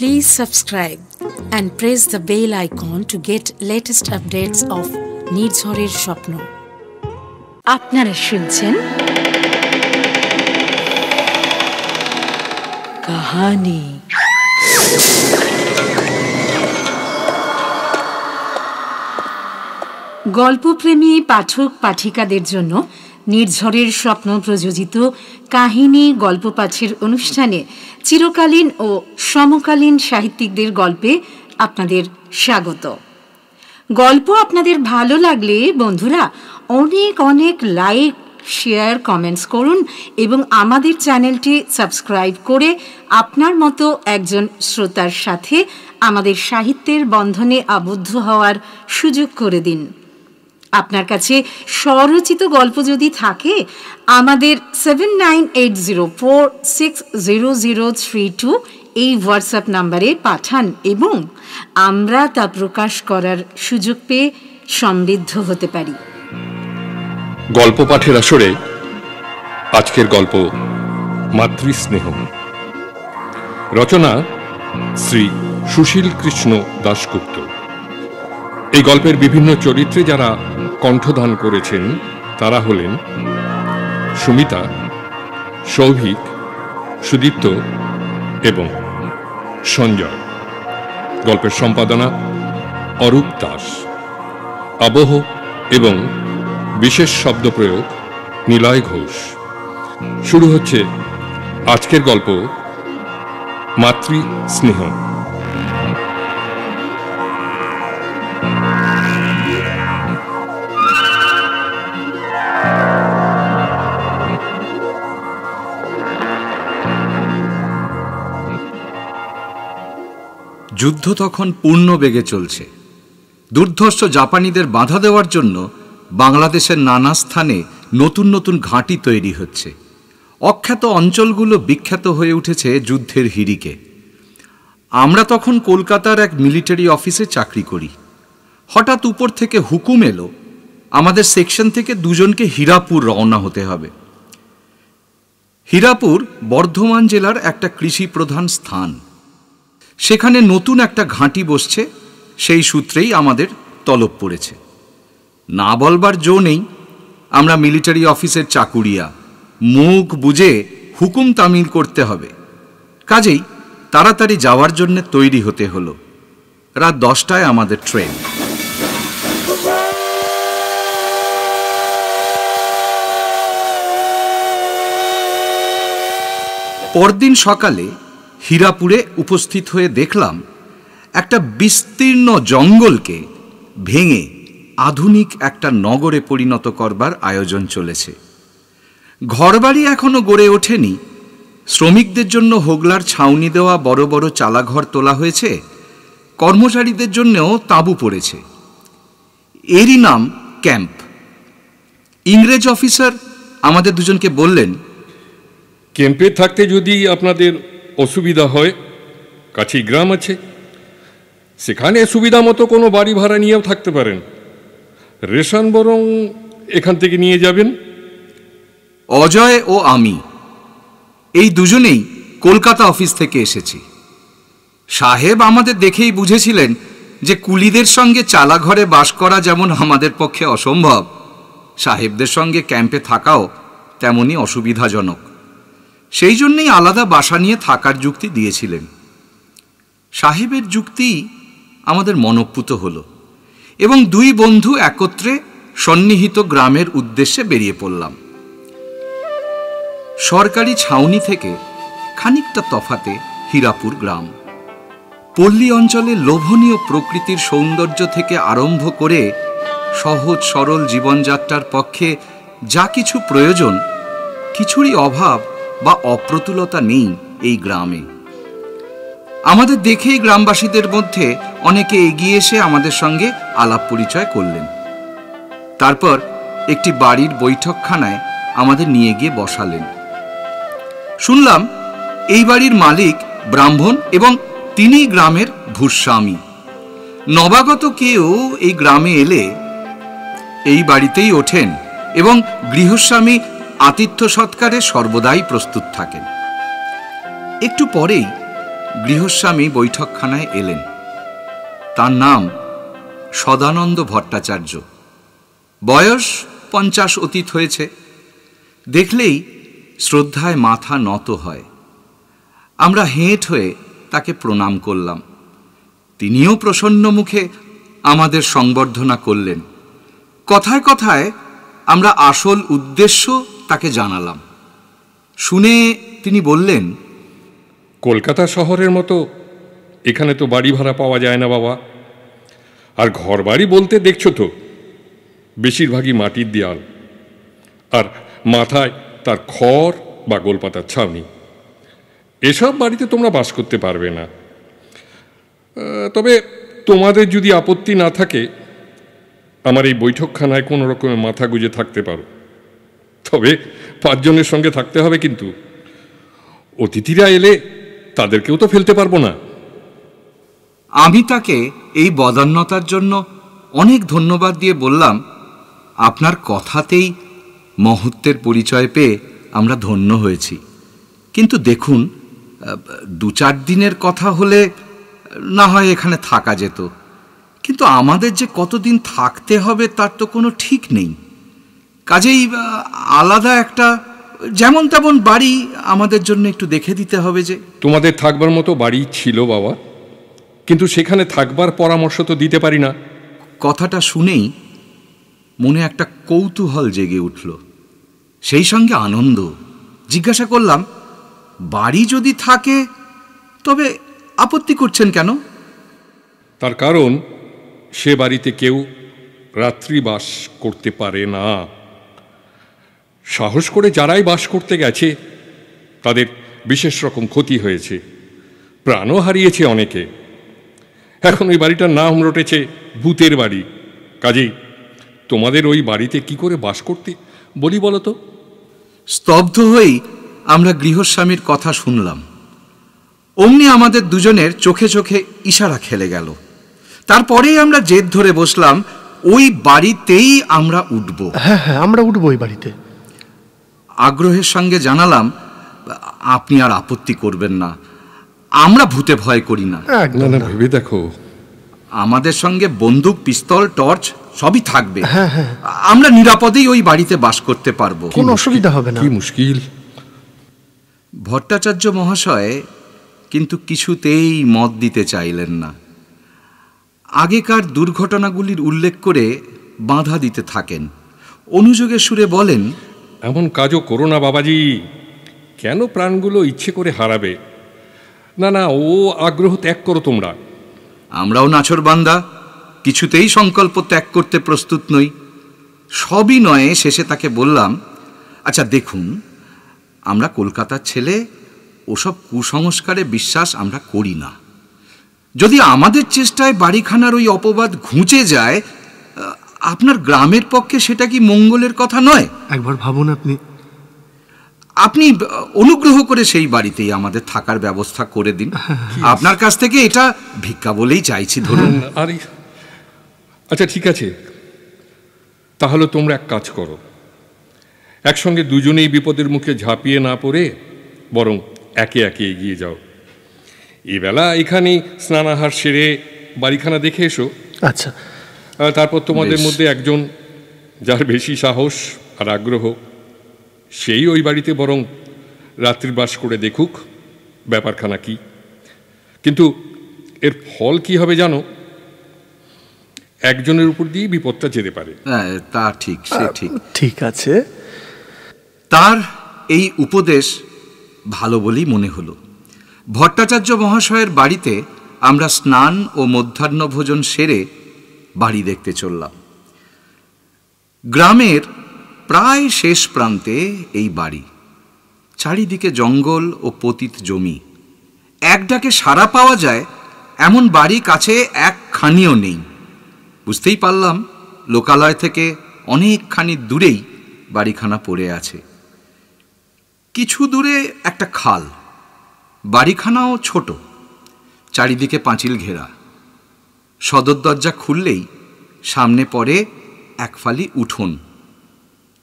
Please subscribe and press the bell icon to get latest updates of নির্ঝরের স্বপ্ন। আপনারা শুনছেন কাহিনী। গল্পপ্রেমী পাঠক পাঠিকাদের জন্য নির্ঝরের স্বপ্ন প্রযোজিত কাহিনী গল্প পাঠের অনুষ্ঠানে চিরকালীন ও সমকালীন সাহিত্যিকদের গল্পে আপনাদের স্বাগত। গল্প আপনাদের ভালো লাগলে বন্ধুরা অনেক অনেক লাইক, শেয়ার, কমেন্টস করুন এবং আমাদের চ্যানেলটি সাবস্ক্রাইব করে আপনার মতো একজন শ্রোতার সাথে আমাদের সাহিত্যের বন্ধনে আবদ্ধ হওয়ার সুযোগ করে দিন। আপনার কাছে স্বরচিত গল্প যদি থাকে আমাদের 7980460032 এই হোয়াটসঅ্যাপ নাম্বারে পাঠান এবং আমরা তা প্রকাশ করার সুযোগ পেয়ে সমৃদ্ধ হতে পারি। গল্প পাঠের আসরে আজকের গল্প মাতৃস্নেহ। রচনা শ্রী সুশীল কৃষ্ণ দাশগুপ্ত। এই গল্পের বিভিন্ন চরিত্রে যারা কণ্ঠদান করেছেন তারা হলেন সুমিতা, সৌভিক, সুদীপ্ত এবং সঞ্জয়। গল্পের সম্পাদনা অরূপ দাস। আবহ এবং বিশেষ শব্দ প্রয়োগ নিলয় ঘোষ। শুরু হচ্ছে আজকের গল্প মাতৃস্নেহ। যুদ্ধ তখন পূর্ণ বেগে চলছে। দুর্ধর্ষ জাপানিদের বাধা দেওয়ার জন্য বাংলাদেশের নানা স্থানে নতুন নতুন ঘাঁটি তৈরি হচ্ছে। অখ্যাত অঞ্চলগুলো বিখ্যাত হয়ে উঠেছে যুদ্ধের হিড়িকে। আমরা তখন কলকাতার এক মিলিটারি অফিসে চাকরি করি। হঠাৎ উপর থেকে হুকুম এলো আমাদের সেকশন থেকে দুজনকে হীরাপুর রওনা হতে হবে। হীরাপুর বর্ধমান জেলার একটা কৃষি প্রধান স্থান। সেখানে নতুন একটা ঘাঁটি বসছে, সেই সূত্রেই আমাদের তলব পড়েছে। না বলবার জো নেই, আমরা মিলিটারি অফিসের চাকুরিয়া, মুখ বুঝে হুকুম তামিল করতে হবে। কাজেই তাড়াতাড়ি যাওয়ার জন্য তৈরি হতে হলো। রাত 10টায় আমাদের ট্রেন। পরদিন সকালে হীরাপুরে উপস্থিত হয়ে দেখলাম একটা বিস্তীর্ণ জঙ্গলকে ভেঙে আধুনিক একটা নগরে পরিণত করবার আয়োজন চলেছে। ঘরবাড়ি এখনো গড়ে ওঠেনি। শ্রমিকদের জন্য হোগলার ছাউনি দেওয়া বড় বড় চালাঘর তোলা হয়েছে, কর্মচারীদের জন্যও তাঁবু পড়েছে। এরই নাম ক্যাম্প। ইংরেজ অফিসার আমাদের দুজনকে বললেন, ক্যাম্পে থাকতে যদি আপনাদের অসুবিধা হয়, কাছেই গ্রাম আছে, সেখানে সুবিধা মতো কোনো বাড়ি ভাড়া নিয়েও থাকতে পারেন। রেশন বরং এখান থেকে নিয়ে যাবেন। অজয় ও আমি এই দুজনেই কলকাতা অফিস থেকে এসেছি। সাহেব আমাদের দেখেই বুঝেছিলেন যে কুলিদের সঙ্গে চালাঘরে বাস করা যেমন আমাদের পক্ষে অসম্ভব, সাহেবদের সঙ্গে ক্যাম্পে থাকাও তেমনই অসুবিধাজনক। সেই জন্যই আলাদা বাসা নিয়ে থাকার যুক্তি দিয়েছিলেন। সাহেবের যুক্তি আমাদের মনঃপুত হলো এবং দুই বন্ধু একত্রে সন্নিহিত গ্রামের উদ্দেশ্যে বেরিয়ে পড়লাম। সরকারি ছাউনি থেকে খানিকটা তফাতে হীরাপুর গ্রাম। পল্লী অঞ্চলে লোভনীয় প্রকৃতির সৌন্দর্য থেকে আরম্ভ করে সহজ সরল জীবনযাত্রার পক্ষে যা কিছু প্রয়োজন, কিছুরই অভাব বা অপ্রতুলতা নেই এই গ্রামে। আমাদের দেখেই গ্রামবাসীদের মধ্যে অনেকে এগিয়ে এসে আমাদের সঙ্গে আলাপ পরিচয় করলেন। তারপর একটি বাড়ির বৈঠকখানায় আমাদের নিয়ে গিয়ে বসালেন। শুনলাম এই বাড়ির মালিক ব্রাহ্মণ এবং তিনি গ্রামের ভূস্বামী। নবাগত কেউ এই গ্রামে এলে এই বাড়িতেই ওঠেন এবং গৃহস্বামী আতিথ্য সৎকারে সর্বদাই প্রস্তুত থাকেন। একটু পরেই গৃহস্বামী বৈঠকখানায় এলেন। তার নাম সদানন্দ ভট্টাচার্য। বয়স 50 অতীত হয়েছে। দেখলেই শ্রদ্ধায় মাথা নত হয়। আমরা হেঁট হয়ে তাকে প্রণাম করলাম। তিনিও প্রসন্ন মুখে আমাদের সংবর্ধনা করলেন। কথায় কথায় আমরা আসল উদ্দেশ্য তাকে জানালাম। শুনে তিনি বললেন, কলকাতা শহরের মতো এখানে তো বাড়ি ভাড়া পাওয়া যায় না বাবা। আর ঘর বাড়ি বলতে দেখছো তো, বেশিরভাগই মাটির দেয়াল, আর মাথায় তার খড় বা গোলপাতার ছাউনি। এসব বাড়িতে তোমরা বাস করতে পারবে না। তবে তোমাদের যদি আপত্তি না থাকে, আমার এই বৈঠকখানায় কোনো রকমে মাথা গুঁজে থাকতে পারো। তবে 5 জনের সঙ্গে থাকতে হবে কিন্তু। অতিথিরা এলে তাদেরকেও তো ফেলতে পারবো না। আমি তাকে এই বদান্যতার জন্য অনেক ধন্যবাদ দিয়ে বললাম, আপনার কথাতেই মহত্বের পরিচয় পেয়ে আমরা ধন্য হয়েছি। কিন্তু দেখুন, 2-4 দিনের কথা হলে না হয় এখানে থাকা যেত, কিন্তু আমাদের যে কতদিন থাকতে হবে তার তো কোনো ঠিক নেই। কাজেই আলাদা একটা যেমন তেমন বাড়ি আমাদের জন্য একটু দেখে দিতে হবে। যে তোমাদের থাকবার মতো বাড়ি ছিল বাবা, কিন্তু সেখানে থাকবার পরামর্শ তো দিতে পারি না। কথাটা শুনেই মনে একটা কৌতূহল জেগে উঠল, সেই সঙ্গে আনন্দ। জিজ্ঞাসা করলাম, বাড়ি যদি থাকে তবে আপত্তি করছেন কেন? তার কারণ সে বাড়িতে কেউ রাত্রি বাস করতে পারে না। সাহস করে যারাই বাস করতে গেছে তাদের বিশেষ রকম ক্ষতি হয়েছে, প্রাণও হারিয়েছে অনেকে। এখন ওই বাড়িটার নাম রটেছে ভূতের বাড়ি। কাজেই তোমাদের ওই বাড়িতে কি করে বাস করতে বলি বলো তো? স্তব্ধ হয়েই আমরা গৃহস্বামীর কথা শুনলাম। অমনি আমাদের দুজনের চোখে চোখে ইশারা খেলে গেল। তারপরেই আমরা জেদ ধরে বসলাম, ওই বাড়িতেই আমরা উঠব। হ্যাঁ হ্যাঁ, আমরা উঠবো ওই বাড়িতে। আগ্রহের সঙ্গে জানালাম, আপনি আর আপত্তি করবেন না, আমরা ভূতে ভয় করি না। না না, ভেবে দেখো, আমাদের সঙ্গে বন্দুক, পিস্তল, টর্চ সবই থাকবে। হ্যাঁ হ্যাঁ, আমরা নিরাপদেই ওই বাড়িতে বাস করতে পারবো, কোনো অসুবিধা হবে না। কি মুশকিল। ভট্টাচার্য মহাশয় কিন্তু কিছুতেই মত দিতে চাইলেন না। আগেকার দুর্ঘটনাগুলির উল্লেখ করে বাধা দিতে থাকেন। অনুযোগের সুরে বলেন, এমন কাজও করো না বাবাজি। কেন প্রাণগুলো ইচ্ছে করে হারাবে? না না, ও আগ্রহ ত্যাগ করো তোমরা। আমরাও নাছোড়বান্দা, কিছুতেই সংকল্প ত্যাগ করতে প্রস্তুত নই। সবই নয়, শেষে তাকে বললাম, আচ্ছা দেখুন, আমরা কলকাতার ছেলে, ওসব কুসংস্কারে বিশ্বাস আমরা করি না। যদি আমাদের চেষ্টায় বাড়িখানার ওই অপবাদ ঘুঁচে যায়, আপনার গ্রামের পক্ষে সেটা কি মঙ্গলের কথা নয়? একবার ভাবুন। আপনি অনুগ্রহ করে সেই বাড়িতেই আমাদের থাকার ব্যবস্থা করে দিন। আপনার কাছ থেকে এটা ভিক্ষা বলেই চাইছি, ধরুন। আরে আচ্ছা, ঠিক আছে, তাহলে তোমরা এক কাজ করো, একসঙ্গে দুজনেই বিপদের মুখে ঝাঁপিয়ে না পড়ে বরং একে একে এগিয়ে যাও। এবেলা এখানেই স্নানাহার সেরে বাড়িখানা দেখে এসো। আচ্ছা, তারপর তোমাদের মধ্যে একজন যার বেশি সাহস আর আগ্রহ, সেই ওই বাড়িতে বরং রাত্রিবাস করে দেখুক ব্যাপারখানা কি। কিন্তু এর ফল কি হবে জানো? একজনের উপর দিয়ে বিপদটা যেতে পারে। তা ঠিক, সে ঠিক। ঠিক আছে। তার এই উপদেশ ভালো বলেই মনে হলো। ভট্টাচার্য মহাশয়ের বাড়িতে আমরা স্নান ও মধ্যাহ্ন ভোজন সেরে বাড়ি দেখতে চললাম। গ্রামের প্রায় শেষ প্রান্তে এই বাড়ি। চারিদিকে জঙ্গল ও পতিত জমি। এক ডাকে সাড়া পাওয়া যায় এমন বাড়ি কাছে একখানিও নেই। বুঝতেই পারলাম লোকালয় থেকে অনেকখানি দূরেই বাড়িখানা পড়ে আছে। কিছু দূরে একটা খাল। বাড়িখানাও ছোট, চারিদিকে পাঁচিল ঘেরা। সদর দরজা খুললেই সামনে পড়ে এক ফালি উঠোন,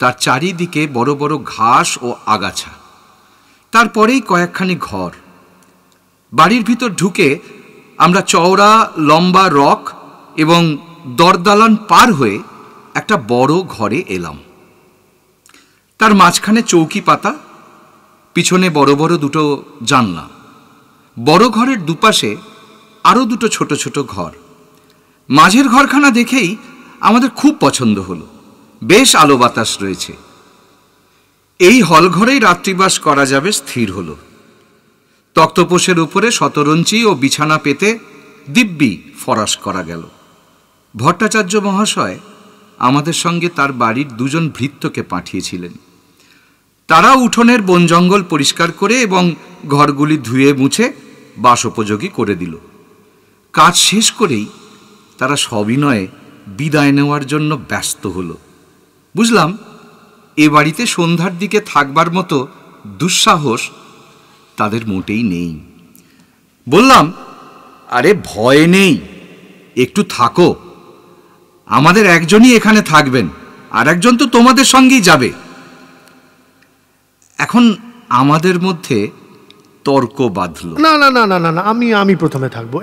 তার চারিদিকে বড় বড় ঘাস ও আগাছা। তারপরেই কয়েকখানি ঘর। বাড়ির ভিতর ঢুকে আমরা চওড়া লম্বা রক এবং দরদালান পার হয়ে একটা বড় ঘরে এলাম। তার মাঝখানে চৌকি পাতা, পিছনে বড় বড় দুটো জানলা। বড় ঘরের দুপাশে আরও দুটো ছোট ছোট ঘর। মাঝের ঘরখানা দেখেই আমাদের খুব পছন্দ হলো। বেশ আলো বাতাস রয়েছে। এই হলঘরেই রাত্রিবাস করা যাবে স্থির হলো। তক্তপোষের উপরে শতরঞ্চি ও বিছানা পেতে দিব্যি ফরাস করা গেল। ভট্টাচার্য মহাশয় আমাদের সঙ্গে তার বাড়ির দুজন ভৃত্যকে পাঠিয়েছিলেন। তারা উঠোনের বন জঙ্গল পরিষ্কার করে এবং ঘরগুলি ধুয়ে মুছে বাসোপযোগী করে দিল। কাজ শেষ করেই তারা সবিনয়ে বিদায় নেওয়ার জন্য ব্যস্ত হল। বুঝলাম এ বাড়িতে সন্ধ্যার দিকে থাকবার মতো দুঃসাহস তাদের মোটেই নেই। বললাম, আরে ভয় নেই, একটু থাকো। আমাদের একজনই এখানে থাকবেন, আর একজন তো তোমাদের সঙ্গেই যাবে। এখন আমাদের মধ্যে তর্ক বাঁধল। না না না না না না, আমি প্রথমে থাকবো।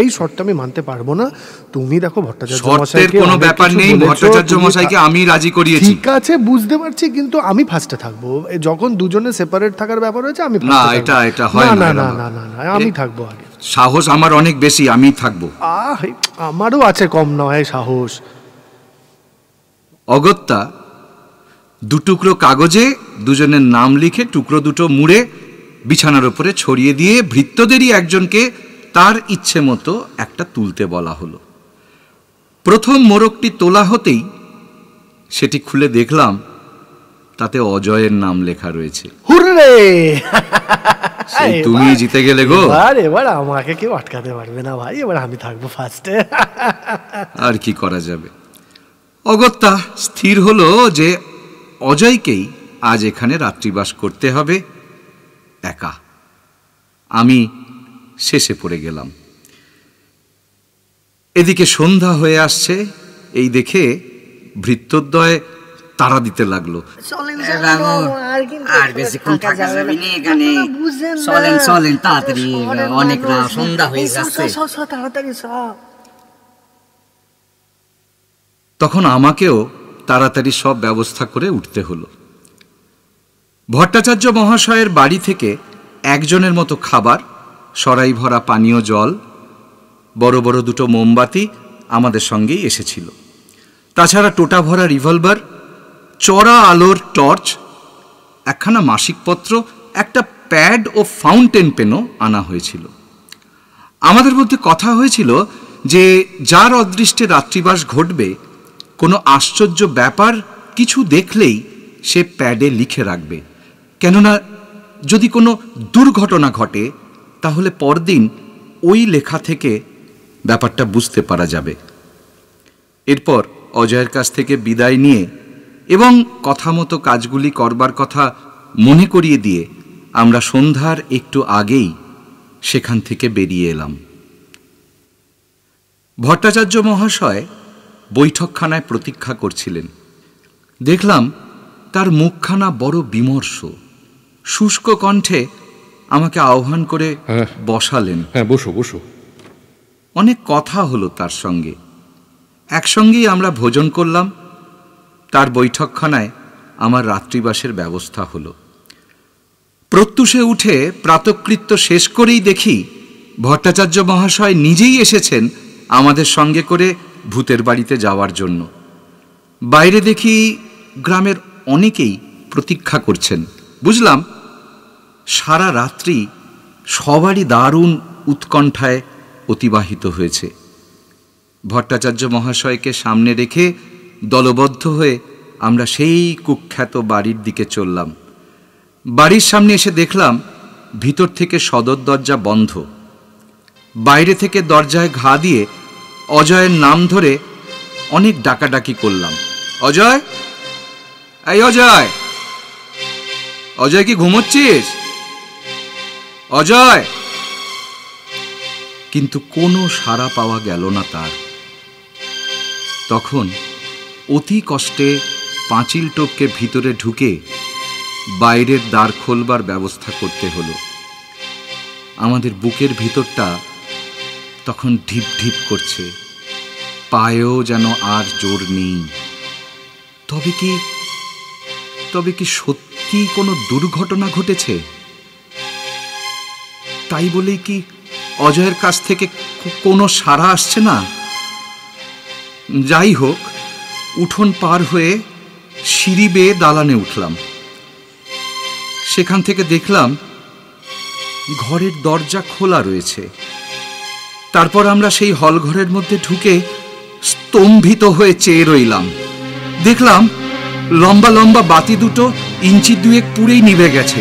এই শর্ত আমি মানতে পারবো না। তুমি দেখো ভট্টাচার্য মশাইকে, কোনো ব্যাপার নেই, ভট্টাচার্য মশাইকে আমি রাজি করিয়েছি। ঠিক আছে, বুঝতে পারছি, কিন্তু আমি ফার্স্টে থাকবো। যখন দুজনে সেপারেট থাকার ব্যাপার হয়েছে আমি না, এটা হয় না। না না না না, আমি থাকবো আগে। সাহস আমার অনেক বেশি, আমি থাকবো। আমারও আছে কম নয় সাহস। অগত্যা দুটুকরো কাগজে দুজনের নাম লিখে টুকরো দুটো মুড়ে বিছানার উপরে ছড়িয়ে দিয়ে ভৃত্যদেরই একজনকে তার ইচ্ছে মতো একটা তুলতে বলা হলো। প্রথম মোড়কটি তোলা হতেই সেটি খুলে দেখলাম তাতে অজয়ের নাম লেখা রয়েছে। হুররে! তুমি জিতে গেলে গো। এবার আমাকে কেউ আটকাতে পারবে না ভাই, এবার আমি থাকবো ফার্স্টে। আর কি করা যাবে। অগত্যা স্থির হলো যে অজয়কেই আজ এখানে রাত্রিবাস করতে হবে একা। আমি শেষে পড়ে গেলাম। এদিকে সন্ধ্যা হয়ে আসছে, এই দেখে ভৃত্যদ্বয় তাড়া দিতে লাগলো। আর বেশিক্ষণ থাকা যাবে না এখানে, চলেন চলেন তাড়াতাড়ি, অনেক সন্ধ্যা হয়ে যাচ্ছে। তখন আমাকেও তাড়াতাড়ি সব ব্যবস্থা করে উঠতে হলো। ভট্টাচার্য মহাশয়ের বাড়ি থেকে একজনের মতো খাবার, সরাই ভরা পানীয় জল, বড় বড় দুটো মোমবাতি আমাদের সঙ্গেই এসেছিল। তাছাড়া টোটা ভরা রিভলভার, চড়া আলোর টর্চ, একখানা মাসিকপত্র, একটা প্যাড ও ফাউন্টেন পেনও আনা হয়েছিল। আমাদের মধ্যে কথা হয়েছিল যে যার অদৃষ্টে রাত্রিবাস ঘটবে, কোনো আশ্চর্য ব্যাপার কিছু দেখলেই সে প্যাডে লিখে রাখবে। কেননা যদি কোনো দুর্ঘটনা ঘটে তাহলে পরদিন ওই লেখা থেকে ব্যাপারটা বুঝতে পারা যাবে। এরপর অজয়ের কাছ থেকে বিদায় নিয়ে এবং কথা মতো কাজগুলি করবার কথা মনে করিয়ে দিয়ে আমরা সন্ধ্যার একটু আগেই সেখান থেকে বেরিয়ে এলাম। ভট্টাচার্য মহাশয় বৈঠকখানায় প্রতীক্ষা করছিলেন। দেখলাম তার মুখখানা বড় বিমর্ষ। শুষ্ক কণ্ঠে আমাকে আহ্বান করে বসালেন। হ্যাঁ, বসো বসো। অনেক কথা হলো তার সঙ্গে। একসঙ্গেই আমরা ভোজন করলাম। তার বৈঠকখানায় আমার রাত্রিবাসের ব্যবস্থা হলো। প্রত্যুষে উঠে প্রাতকৃত্য শেষ করেই দেখি ভট্টাচার্য মহাশয় নিজেই এসেছেন আমাদের সঙ্গে করে ভূতের বাড়িতে যাওয়ার জন্য। বাইরে দেখি গ্রামের অনেকেই প্রতীক্ষা করছেন। বুঝলাম সারা রাত্রি সবারই দারুণ উৎকণ্ঠায় অতিবাহিত হয়েছে। ভট্টাচার্য মহাশয়কে সামনে রেখে দলবদ্ধ হয়ে আমরা সেই কুখ্যাত বাড়ির দিকে চললাম। বাড়ির সামনে এসে দেখলাম ভিতর থেকে সদর দরজা বন্ধ। বাইরে থেকে দরজায় ঘা দিয়ে অজয়ের নাম ধরে অনেক ডাকাডাকি করলাম। অজয়, এই অজয়, অজয় কি ঘুমোচ্ছিস? অজয়! কিন্তু কোনো সাড়া পাওয়া গেল না তার। তখন অতি কষ্টে পাঁচিল টপকে ভিতরে ঢুকে বাইরের দ্বার খোলবার ব্যবস্থা করতে হলো। আমাদের বুকের ভিতরটা তখন ঢিপ ঢিপ করছে, পায়েও যেন আর জোর নেই। তবে কি সত্যি কোনো দুর্ঘটনা ঘটেছে? তাই বলেই কি অজয়ের কাছ থেকে কোনো সাড়া আসছে না? যাই হোক, উঠোন পার হয়ে সিঁড়ি বেয়ে দালানে উঠলাম। সেখান থেকে দেখলাম ঘরের দরজা খোলা রয়েছে। তারপর আমরা সেই হলঘরের মধ্যে ঢুকে স্তম্ভিত হয়ে চেয়ে রইলাম। দেখলাম লম্বা লম্বা বাতি দুটো ইঞ্চি দুয়েক পুরেই নিভে গেছে।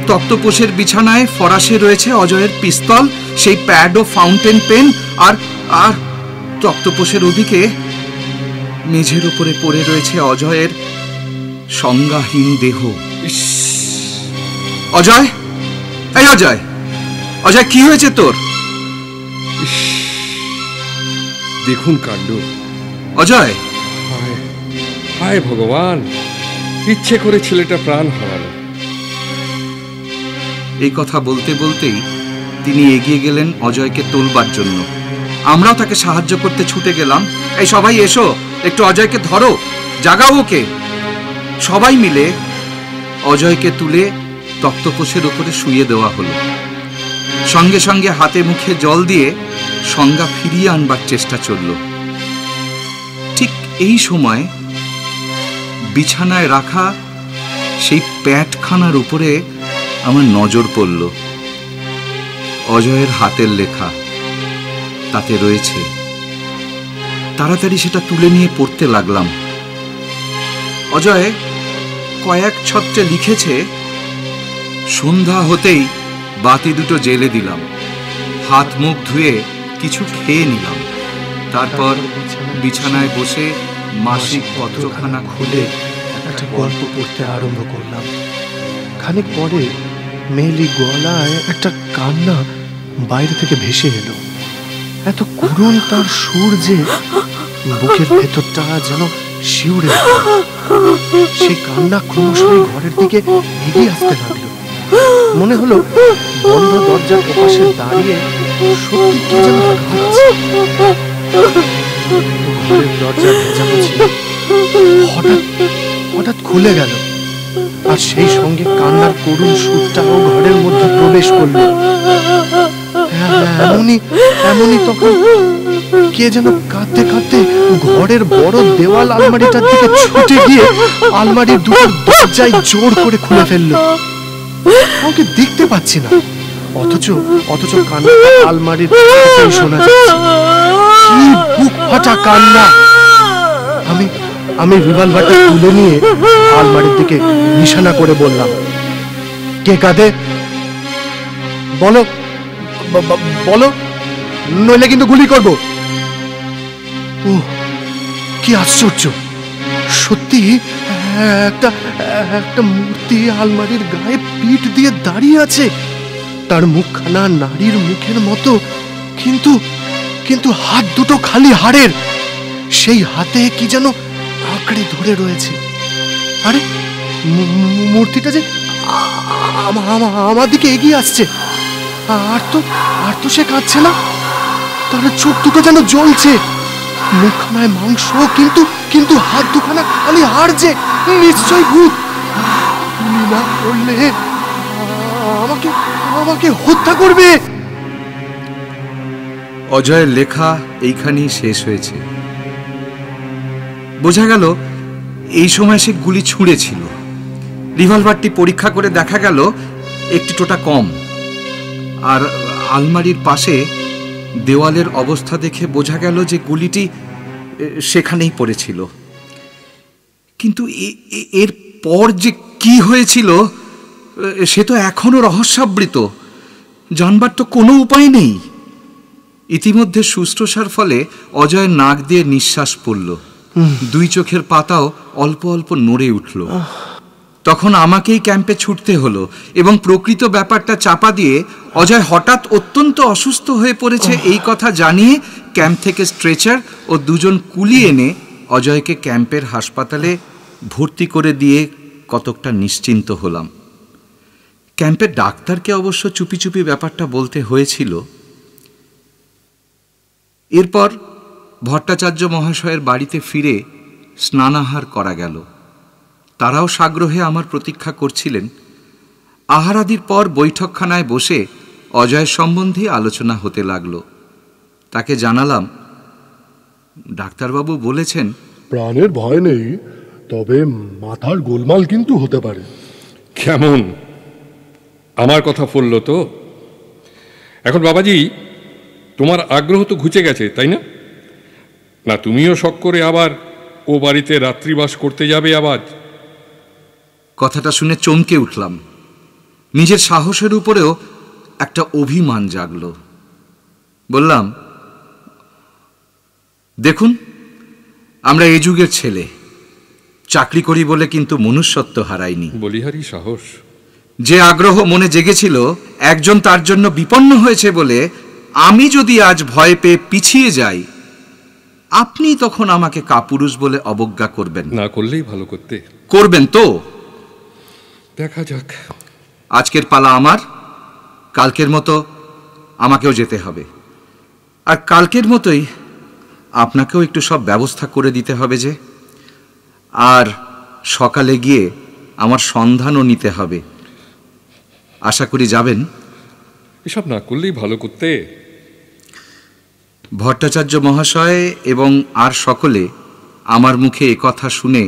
তক্তপোষের বিছানায় ফরাসে রয়েছে অজয়ের পিস্তল, সেই প্যাড ও ফাউন্টেন পেন, আর তক্তপোষের ওদিকে মেঝের উপরে পড়ে রয়েছে অজয়ের সংজ্ঞাহীন দেহ। অজয়, এই অজয়, অজয়, কি হয়েছে তোর? দেখুন কাণ্ড। অজয়, হায় ভগবান, ইচ্ছে করে ছেলেটা প্রাণ হারালো। এই কথা বলতে বলতেই তিনি এগিয়ে গেলেন অজয়কে তোলবার জন্য। আমরাও তাকে সাহায্য করতে ছুটে গেলাম। এই সবাই এসো, একটু অজয়কে ধরো, জাগাও ওকে। সবাই মিলে অজয়কে তুলে তক্তপোষের উপরে শুইয়ে দেওয়া হলো। সঙ্গে সঙ্গে হাতে মুখে জল দিয়ে সংজ্ঞা ফিরিয়ে আনবার চেষ্টা চলল। ঠিক এই সময় বিছানায় রাখা সেই প্যাটখানার উপরে আমার নজর পড়ল। অজয়ের হাতের লেখা তাতে রয়েছে। তাড়াতাড়ি সেটা তুলে নিয়ে পড়তে লাগলাম। অজয় কয়েক ছত্রে লিখেছে, সন্ধ্যা হতেই বাতি দুটো জ্বেলে দিলাম, হাত মুখ ধুয়ে কিছু খেয়ে নিলাম, তারপর বিছানায় বসে মাসিক পত্রখানা খুলে একটা গল্প পড়তে আরম্ভ করলাম। খানিক পরে মেয়েলি গলায় একটা কান্না বাইরে থেকে ভেসে এলো। এত করুণ তার সুর যে বুকের ভেতরটা যেন শিউরে উঠল। সেই কান্না ক্রমশই ঘরের দিকে এগিয়ে আসতে লাগলো। মনে হলো বন্ধ দরজার ওপাশে দাঁড়িয়ে সত্যি কি যেন কাঁদছে। ঘরের দরজা ভেজানো ছিল, হঠাৎ খুলে গেল, আর সেই সঙ্গে কান্নার করুণ সুরটাও ঘরের মধ্যে প্রবেশ করলো। এমনই তখন কে যেন কাঁদতে কাঁদতে ঘরের বড় দেওয়াল আলমারিটার দিকে ছুটে গিয়ে আলমারির দুটো দরজায় জোর করে খুলে ফেললো। কাউকে দেখতে পাচ্ছি না, অথচ কান্না আলমারির শোনা যাচ্ছে। কি বুক ফাটা কান্না! আমি রিভলভারটা তুলে নিয়ে আলমারির দিকে নিশানা করে বললাম, কে কাঁদে? বলো বলো, নইলে কিন্তু গুলি করব। ও কি আশ্চর্য! সত্যি একটা মূর্তি আলমারির গায়ে পিঠ দিয়ে দাঁড়িয়ে আছে। তার মুখখানা নারীর মুখের মতো, কিন্তু হাত দুটো খালি হাড়ের। সেই হাতে কি যেন আঁকড়ে ধরে রয়েছে। আরে মূর্তিটা যে আমার দিকে এগিয়ে আসছে। আর তো সে কাঁদছে না, তার চোখ দুটো যেন জ্বলছে। মুখখানায় মাংস, কিন্তু হাত দুখানা খালি হাড় যে। নিশ্চয় ভূত। গুলি না করলে আমাকে হত্যা করবে। অজয়ের লেখা এইখানেই শেষ হয়েছে। বোঝা গেল এই সময় সে গুলি ছুঁড়েছিল। রিভলভারটি পরীক্ষা করে দেখা গেল একটি টোটা কম, আর আলমারির পাশে দেওয়ালের অবস্থা দেখে বোঝা গেল যে গুলিটি সেখানেই পড়েছিল। কিন্তু এর পর যে কি হয়েছিল সে তো এখনো রহস্যাবৃত। জানবার তো কোনো উপায় নেই। ইতিমধ্যে শুশ্রূষার ফলে অজয়ের নাক দিয়ে নিঃশ্বাস পড়ল, দুই চোখের পাতাও অল্প অল্প নড়ে উঠল। তখন আমাকেই ক্যাম্পে ছুটতে হলো, এবং প্রকৃত ব্যাপারটা চাপা দিয়ে অজয় হঠাৎ অত্যন্ত অসুস্থ হয়ে পড়েছে এই কথা জানিয়ে ক্যাম্প থেকে স্ট্রেচার ও দুজন কুলি এনে অজয়কে ক্যাম্পের হাসপাতালে ভর্তি করে দিয়ে কতকটা নিশ্চিন্ত হলাম। ক্যাম্পের ডাক্তারকে অবশ্য চুপি চুপি ব্যাপারটা বলতে হয়েছিল। এরপর ভট্টাচার্য মহাশয়ের বাড়িতে ফিরে স্নানাহার করা গেল। তারাও সাগ্রহে আমার প্রতীক্ষা করছিলেন। আহারাদির পর বৈঠকখানায় বসে অজয় সম্বন্ধে আলোচনা হতে লাগল। তাকে জানালাম, ডাক্তারবাবু বলেছেন প্রাণের ভয় নেই, তবে মাথার গোলমাল কিন্তু হতে পারে। কেমন? আমার কথা পড়ল তো। এখন বাবাজি, তোমার আগ্রহ তো ঘুচে গেছে, তাই না? না তুমিও শখ করে আবার ও বাড়িতে রাত্রিবাস করতে যাবে আবার? কথাটা শুনে চমকে উঠলাম। নিজের সাহসের উপরেও একটা অভিমান জাগল। বললাম, দেখুন, আমরা এই যুগের ছেলে, চাকরি করি বলে কিন্তু মনুষ্যত্ব হারাইনি। বলিহারি সাহস। যে আগ্রহ মনে জেগেছিল একজন তার জন্য বিপন্ন হয়েছে বলে আমি যদি আজ ভয় পেয়ে পিছিয়ে যাই, আপনি তখন আমাকে কাপুরুষ বলে অবজ্ঞা করবেন। না করলেই ভালো করতে। করবেন তো? দেখা যাক। আজকের পালা আমার, কালকের মতো আমাকেও যেতে হবে। আর কালকের মতোই আপনাকেও একটু সব ব্যবস্থা করে দিতে হবে যে। আর সকালে গিয়ে আমার সন্ধানও নিতে হবে। আশা করি যাবেন। এসব না করলেই ভালো করতে। ভট্টাচার্য মহাশয় এবং আর সকলে আমার মুখে একথা শুনে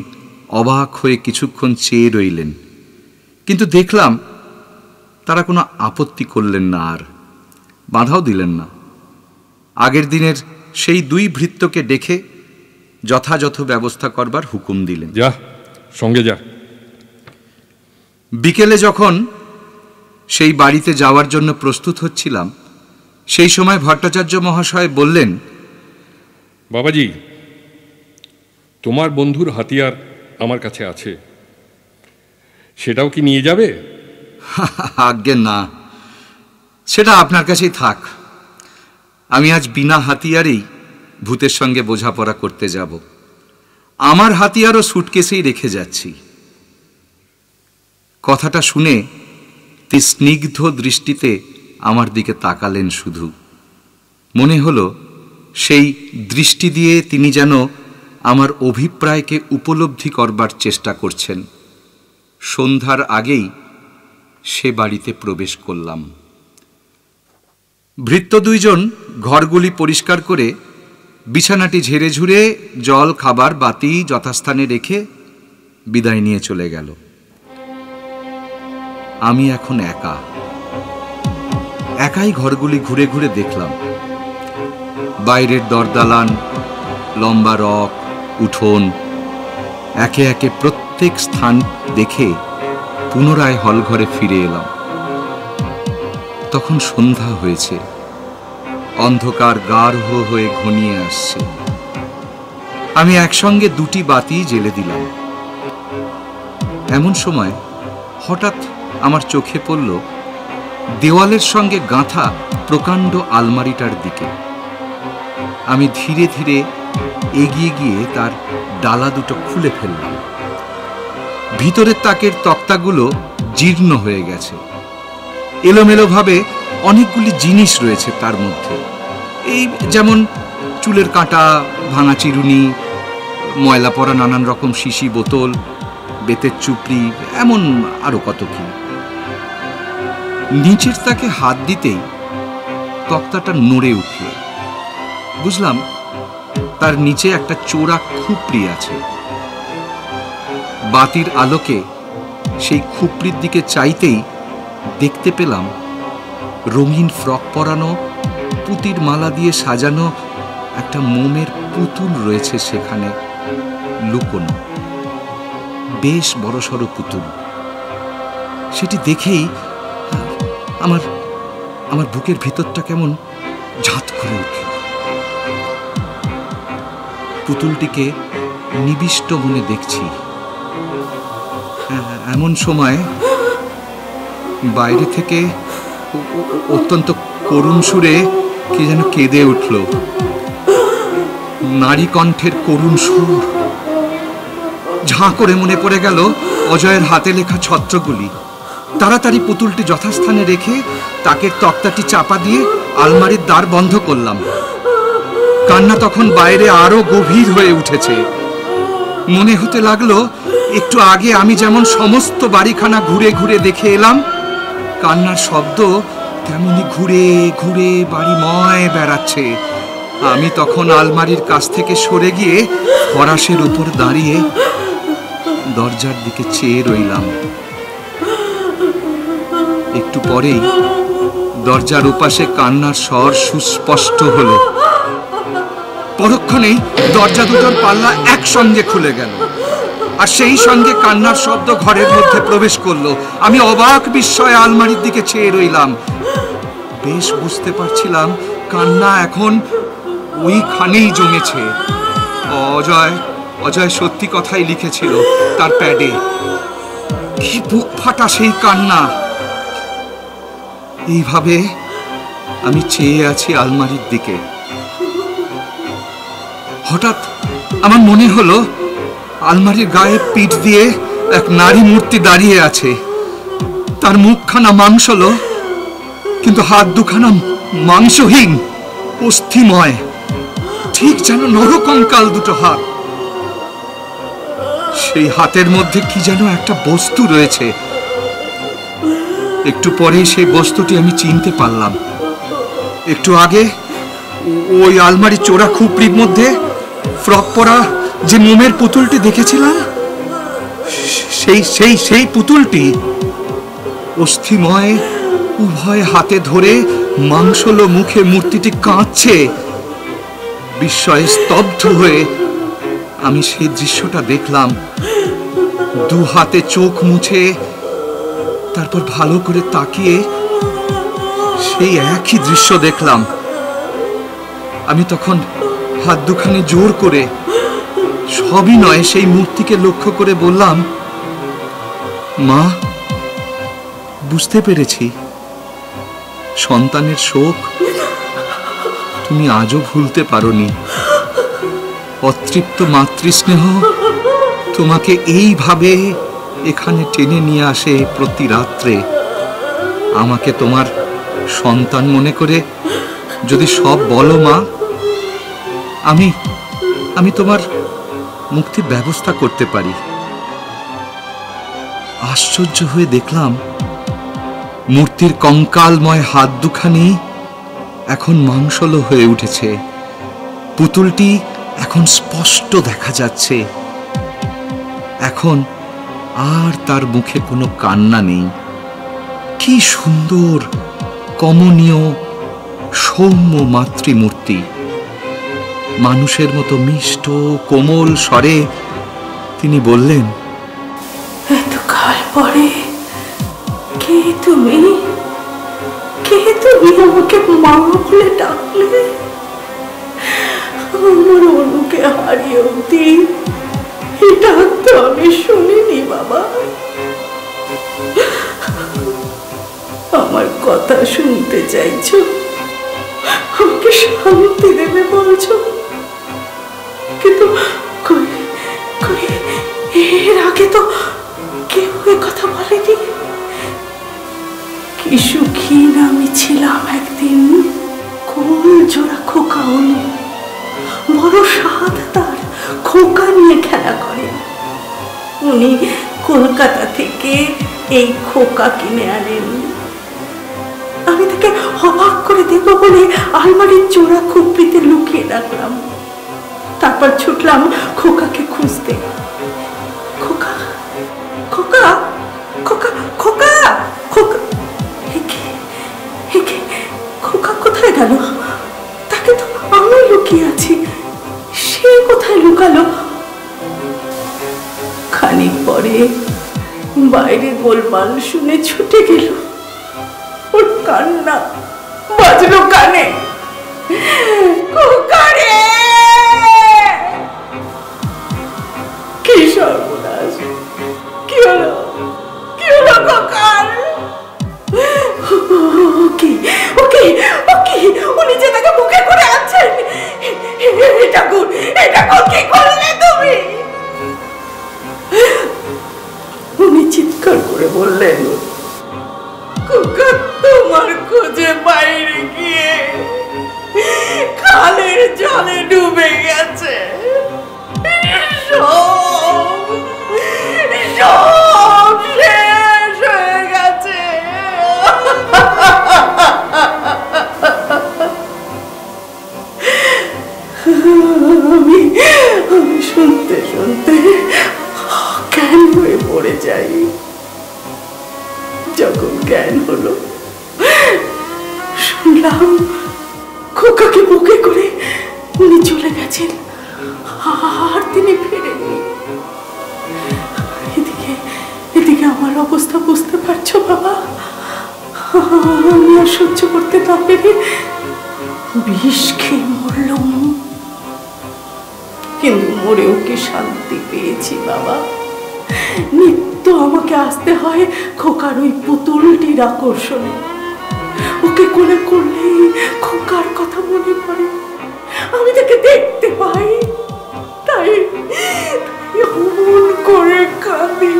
অবাক হয়ে কিছুক্ষণ চেয়ে রইলেন। কিন্তু দেখলাম তারা কোনো আপত্তি করলেন না, আর বাধাও দিলেন না। আগের দিনের সেই দুই ভৃত্যকে ডেকে যথাযথ ব্যবস্থা করবার হুকুম দিলেন। যা, সঙ্গে যা। বিকেলে যখন সেই বাড়িতে যাওয়ার জন্য প্রস্তুত হচ্ছিলাম, সেই সময় ভট্টাচার্য মহাশয় বললেন, বাবাজি, তোমার বন্ধুর হাতিয়ার আমার কাছে আছে, সেটাও কি নিয়ে যাবে? আজ্ঞে না, সেটা আপনার কাছেই থাক। আমি আজ বিনা হাতিয়ারেই ভূতের সঙ্গে বোঝাপড়া করতে যাব। আমার হাতিয়ারও সুটকেসেই রেখে যাচ্ছি। কথাটা শুনে তিনি স্নিগ্ধ দৃষ্টিতে আমার দিকে তাকালেন শুধু। মনে হলো সেই দৃষ্টি দিয়ে তিনি যেন আমার অভিপ্রায়কে উপলব্ধি করবার চেষ্টা করছেন। সন্ধ্যার আগেই সে বাড়িতে প্রবেশ করলাম। ভৃত্য দুইজন ঘরগুলি পরিষ্কার করে বিছানাটি ঝেড়ে ঝুড়ে জল, খাবার, বাতি যথাস্থানে রেখে বিদায় নিয়ে চলে গেল। আমি এখন একা। একাই ঘরগুলি ঘুরে ঘুরে দেখলাম। বাইরের দরদালান, লম্বা রক, উঠোন, একে একে প্রত্যেক স্থান দেখে পুনরায় হলঘরে ফিরে এলাম। তখন সন্ধ্যা হয়েছে, অন্ধকার গাঢ় হয়ে ঘনিয়ে আসছে। আমি একসঙ্গে দুটি বাতি জ্বেলে দিলাম। এমন সময় হঠাৎ আমার চোখে পড়ল দেওয়ালের সঙ্গে গাঁথা প্রকাণ্ড আলমারিটার দিকে। আমি ধীরে ধীরে এগিয়ে গিয়ে তার ডালা দুটো খুলে ফেললাম। ভিতরের তাকের তক্তাগুলো জীর্ণ হয়ে গেছে। এলোমেলোভাবে অনেকগুলি জিনিস রয়েছে তার মধ্যে। এই যেমন চুলের কাঁটা, ভাঙা চিরুনি, ময়লা পড়া নানান রকম শিশি বোতল, বেতের চুপড়ি, এমন আরো কত কি। নিচের তাকে হাত দিতেই তক্তাটা নড়ে উঠল। বুঝলাম তার নিচে একটা চোরা খুপড়ি আছে। বাতির আলোকে সেই খুপড়ির দিকে চাইতেই দেখতে পেলাম রঙিন ফ্রক পরানো, পুতির মালা দিয়ে সাজানো একটা মোমের পুতুল রয়েছে সেখানে লুকোনো। বেশ বড়সড় পুতুল। সেটি দেখেই আমার বুকের ভিতরটা কেমন ঝাঁত করে উঠল। পুতুলটিকে নিবিষ্ট মনে দেখছি। এমন সময় বাইরে থেকে অত্যন্ত করুণ সুরে কে যেন কেঁদে উঠল। নারী কণ্ঠের করুণ সুর। ঝাঁ করে মনে পড়ে গেল অজয়ের হাতে লেখা ছত্রগুলি। তাড়াতাড়ি পুতুলটি যথাস্থানে রেখে তাকের তক্তাটি চাপা দিয়ে আলমারির দ্বার বন্ধ করলাম। কান্না তখন বাইরে আরো গভীর হয়ে উঠেছে। মনে হতে লাগলো একটু আগে আমি যেমন সমস্ত বাড়িখানা ঘুরে ঘুরে দেখে এলাম, কান্নার শব্দ তেমনি ঘুরে ঘুরে বাড়িময় বেড়াচ্ছে। আমি তখন আলমারির কাছ থেকে সরে গিয়ে ফরাসের উপর দাঁড়িয়ে দরজার দিকে চেয়ে রইলাম। একটু পরেই দরজার উপাশে কান্নার স্বর সুস্পষ্ট হলো। পরক্ষণেই দরজা দুটোর পাল্লা একসঙ্গে খুলে গেল, আর সেই সঙ্গে কান্নার শব্দ ঘরের মধ্যে প্রবেশ করলো। আমি অবাক বিস্ময়ে আলমারির দিকে চেয়ে রইলাম। বেশ বুঝতে পারছিলাম কান্না এখন ওইখানেই জমেছে। অজয় অজয় সত্যি কথাই লিখেছিল তার প্যাডে। কি বুক ফাটা সেই কান্না! এইভাবে আমি চেয়ে আছি আলমারির দিকে। হঠাৎ আমার মনে হলো আলমারির গায়ে পিঠ দিয়ে এক নারী মূর্তি দাঁড়িয়ে আছে। তার মুখখানা মাংসলো, কিন্তু হাত দুখানা মাংসহীন, অস্থিময়, ঠিক যেন নরকঙ্কাল দুটো হাত। সেই হাতের মধ্যে কি যেন একটা বস্তু রয়েছে। একটু পরেই সেই বস্তুটি আমি চিনতে পারলাম। একটু আগে ওই আলমারির চোরা খুপড়ির মধ্যে ফ্রক পরা যে মোমের পুতুলটি দেখেছিলাম, সেই পুতুলটি অস্থিময়, উভয় হাতে ধরে মাংসলো মুখে মূর্তিটি কাঁদছে। বিস্ময়ে স্তব্ধ হয়ে আমি সেই দৃশ্যটা দেখলাম। দু হাতে চোখ মুছে তারপর ভালো করে তাকিয়ে সেই একই দৃশ্য দেখলাম। আমি তখন হাত দুখানি জোর করে সবিনয়ে সেই মূর্তিকে লক্ষ্য করে বললাম, মা, বুঝতে পেরেছি সন্তানের শোক তুমি আজও ভুলতে পারোনি। অতৃপ্ত মাতৃস্নেহ তোমাকে এইভাবে এখানে টেনে নিয়ে আসে প্রতি রাত্রে। আমাকে তোমার সন্তান মনে করে যদি সব বলো মা, আমি তোমার মুক্তির ব্যবস্থা করতে পারি। আশ্চর্য হয়ে দেখলাম মূর্তির কঙ্কালময় হাত দুখানি এখন মাংসলো হয়ে উঠেছে। পুতুলটি এখন স্পষ্ট দেখা যাচ্ছে। এখন আর তার মুখে কোনো কান্না নেই। কি সুন্দর, কমনীয়, সৌম্য মাতৃমূর্তি! মানুষের মতো মিষ্ট কোমল স্বরে তিনি বললেন, এতকাল পরে কে তুমি? কে তুমি আমাকে মা বলে ডাকলে? আমার অনুকে হারিয়ে অবধি এই ডাক তো আমি শুনিনি বাবা। আমার কথা শুনতে চাইছো, আমাকে শান্তি দেবে বলছো, কিন্তু এর আগে তো কেউ এ কথা বলেনি। কি সুখী না আমি ছিলাম একদিন। কোন জোড়া খোকা অনু, বড় সাধ তার, খোকা নিয়ে খেলা করে। উনি কলকাতা থেকে এই খোকা কিনে আনেন। আমি তাকে অবাক করে দেব বলে আলমারির চোরা খুপড়িতে লুকিয়ে রাখলাম। তারপর ছুটলাম খোকাকে খুঁজতে। খোকা, খোকা, খোকা, খোকা, খোকা, খোকা কোথায় গেল? তাকে তো আমি লুকিয়ে আছি, সে কোথায় লুকালো? খানিক পরে বাইরে গোলমাল শুনে ছুটে গেল। ওর কান্না বাজলো কানে, খোকা রে! কি সর্বনাশ! কি হলো? কি হলো খোকার? উনি যে তাকে মুখে করে আছেন। এটা কি করলে তুমি? উনি চিৎকার করে বললেন, চোখের জলে ডুবে গেছে। সব শেষ হয়ে গেছে। আমি শুনতে শুনতে জ্ঞান হয়ে পড়ে যাই। যখন জ্ঞান হলো, শুনলাম খোকাকে বুকে করে উনি চলে গেছেন, আর তিনি ফেরেননি। এদিকে আমার অবস্থা বুঝতে পারছো বাবা? আমি আর সহ্য করতে না পেরে বিষ খেয়ে মরলাম। কিন্তু মরেও কি শান্তি পেয়েছি বাবা? নিত্য আমাকে আসতে হয় খোকার ওই পুতুলটির আকর্ষণে। ওকে কোলে করলেই খোকার কথা মনে পড়ে, আমি তাকে দেখতে পাই, তাই অমন করে কাঁদি।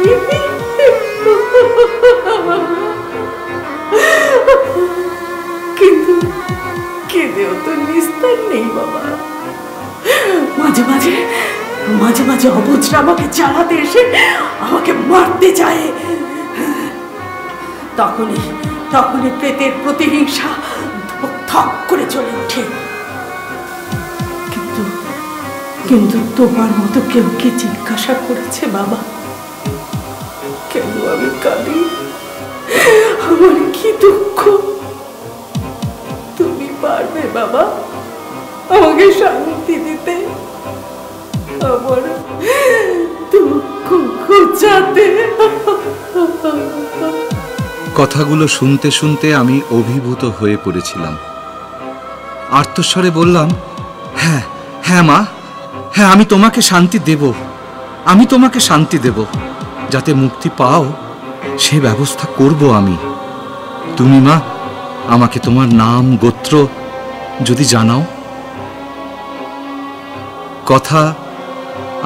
কিন্তু কেঁদেও তো নিস্তার নেই বাবা। মাঝে মাঝে মাঝে মাঝে অবুঝরা আমাকে জ্বালাতে এসে আমাকে মারতে চায়। তখনই প্রেতের প্রতিহিংসা ধক করে চলে ওঠে। কিন্তু তোমার মতো কেউ কি জিজ্ঞাসা করেছে বাবা কেন আমি কাঁদি? আমার কি দুঃখ? তুমি পারবে বাবা আমাকে শান্তি দিতে, আমার দুঃখ ঘুচাতে? কথাগুলো শুনতে শুনতে আমি অভিভূত হয়ে পড়েছিলাম। আর্তস্বরে বললাম, হ্যাঁ হ্যাঁ মা, হ্যাঁ আমি তোমাকে শান্তি দেব, আমি তোমাকে শান্তি দেব। যাতে মুক্তি পাও সে ব্যবস্থা করব আমি। তুমি মা আমাকে তোমার নাম গোত্র যদি জানাও। কথা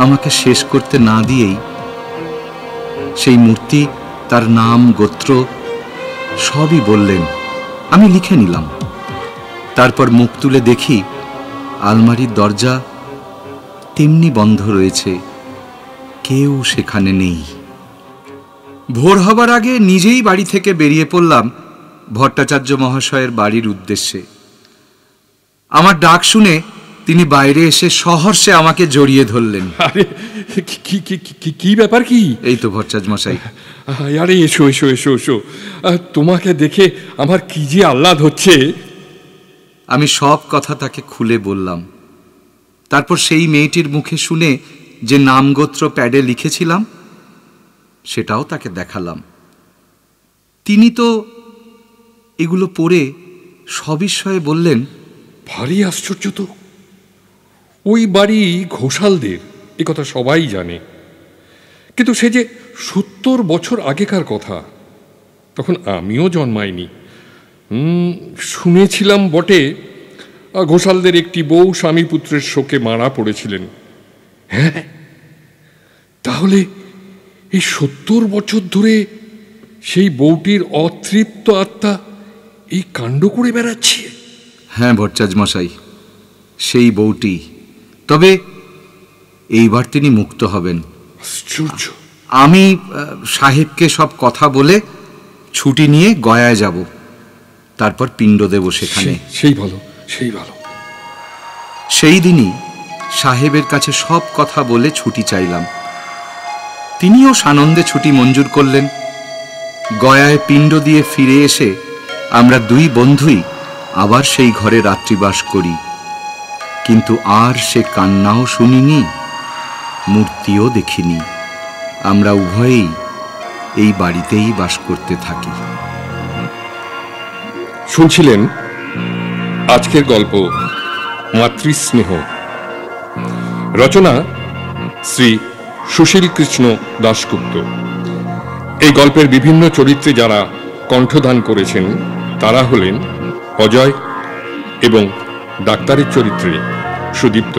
আমাকে শেষ করতে না দিয়েই সেই মূর্তি তার নাম গোত্র সবই বললেন। আমি লিখে নিলাম। তারপর মুখ তুলে দেখি আলমারির দরজা তেমনি বন্ধ রয়েছে, কেউ সেখানে নেই। ভোর হবার আগে নিজেই বাড়ি থেকে বেরিয়ে পড়লাম ভট্টাচার্য মহাশয়ের বাড়ির উদ্দেশ্যে। আমার ডাক শুনে তিনি বাইরে এসে সহর্ষে আমাকে জড়িয়ে ধরলেন। আরে কি ব্যাপার? কি এই তো ভট্টাচার্য মশাই। আরে এসো এসো এসো এসো, তোমাকে দেখে আমার কি যে আহ্লাদ হচ্ছে। আমি সব কথা তাকে খুলে বললাম। তারপর সেই মেয়েটির মুখে শুনে যে নামগোত্র প্যাডে লিখেছিলাম সেটাও তাকে দেখালাম। তিনি তো এগুলো পড়ে সবিস্ময়ে বললেন, ভারী আশ্চর্য তো, ওই বাড়ি ঘোষালদের, এ কথা সবাই জানে। কিন্তু সে যে 70 বছর আগেকার কথা, তখন আমিও জন্মাইনি। শুনেছিলাম বটে ঘোষালদের একটি বউ স্বামী পুত্রের শোকে মারা পড়েছিলেন। হ্যাঁ, তাহলে এই 70 বছর ধরে সেই বউটির অতৃপ্ত আত্মা এই কাণ্ড করে বেড়াচ্ছে। হ্যাঁ ভট্টাচার্য মশাই, সেই বউটি। তবে এইবার তিনি মুক্ত হবেন। আশ্চর্য। আমি সাহেবকে সব কথা বলে ছুটি নিয়ে গয়ায় যাব, তারপর পিণ্ড দেব সেখানে। সেই ভালো, সেই ভালো। সেই দিনই সাহেবের কাছে সব কথা বলে ছুটি চাইলাম। তিনিও সানন্দে ছুটি মঞ্জুর করলেন। গয়ায় পিণ্ড দিয়ে ফিরে এসে আমরা দুই বন্ধুই আবার সেই ঘরে রাত্রিবাস করি। কিন্তু আর সে কান্নাও শুনিনি, মূর্তিও দেখিনি। আমরা উভয়েই এই বাড়িতেই বাস করতে থাকি। শুনছিলেন আজকের গল্প মাতৃস্নেহ। রচনা শ্রী সুশীল কৃষ্ণ দাশগুপ্ত। এই গল্পের বিভিন্ন চরিত্রে যারা কণ্ঠদান করেছেন তারা হলেন অজয় এবং ডাক্তারের চরিত্রে সুদীপ্ত,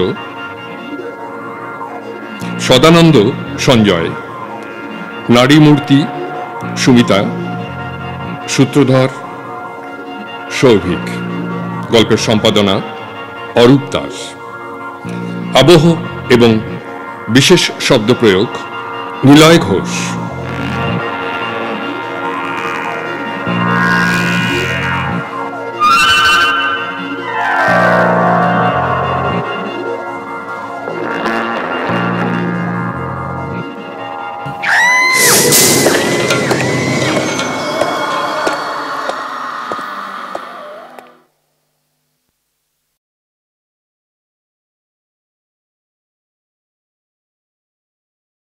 সদানন্দ সঞ্জয়, নারীমূর্তি সুমিতা, সূত্রধর সৌভিক। গল্পের সম্পাদনা অরূপ দাস। আবহ এবং বিশেষ শব্দ প্রয়োগ নিলয় ঘোষ।